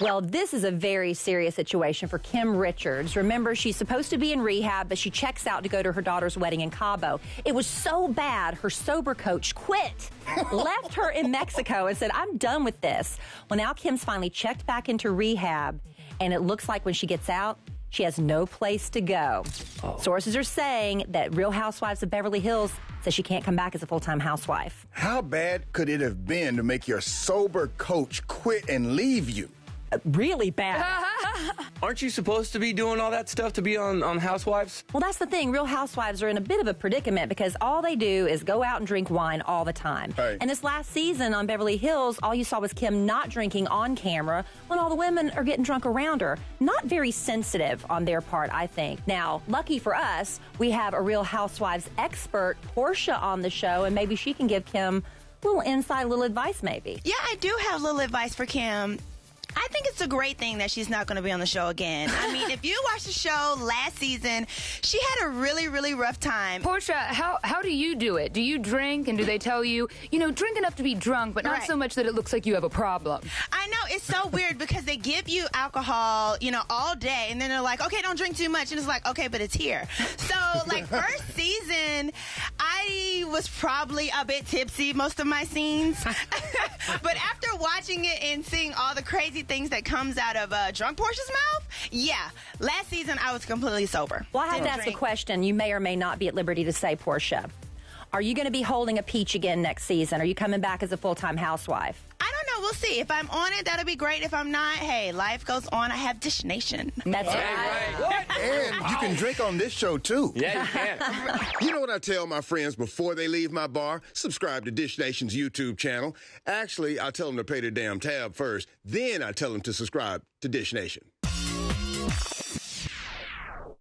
Well, this is a very serious situation for Kim Richards. Remember, she's supposed to be in rehab, but she checks out to go to her daughter's wedding in Cabo. It was so bad, her sober coach quit, left her in Mexico and said, I'm done with this. Well, now Kim's finally checked back into rehab, and it looks like when she gets out, she has no place to go. Oh. Sources are saying that Real Housewives of Beverly Hills says she can't come back as a full-time housewife. How bad could it have been to make your sober coach quit and leave you? Really bad. Aren't you supposed to be doing all that stuff to be on Housewives? Well, that's the thing. Real Housewives are in a bit of a predicament because all they do is go out and drink wine all the time. Hey. And this last season on Beverly Hills, all you saw was Kim not drinking on camera when all the women are getting drunk around her. Not very sensitive on their part, I think. Now, lucky for us, we have a Real Housewives expert, Portia, on the show, and maybe she can give Kim a little insight, a little advice maybe. Yeah, I do have a little advice for Kim. I think it's a great thing that she's not going to be on the show again. I mean, if you watched the show last season, she had a really, really rough time. Portia, how do you do it? Do you drink, and do they tell you, drink enough to be drunk, but not so much that it looks like you have a problem? I know, it's so weird because they give you alcohol, all day, and then they're like, okay, don't drink too much, and it's like, okay, but it's here. So, first season, I was probably a bit tipsy most of my scenes. But after watching it and seeing all the crazy things that comes out of drunk Portia's mouth, yeah, last season I was completely sober. Well, I have to ask a question you may or may not be at liberty to say, Portia. Are you going to be holding a peach again next season? Are you coming back as a full-time housewife? I don't know. We'll see. If I'm on it, that'll be great. If I'm not, hey, life goes on. I have Dish Nation. That's right. What? And you can drink on this show, too. Yeah, you can. You know what I tell my friends before they leave my bar? Subscribe to Dish Nation's YouTube channel. Actually, I tell them to pay their damn tab first. Then I tell them to subscribe to Dish Nation.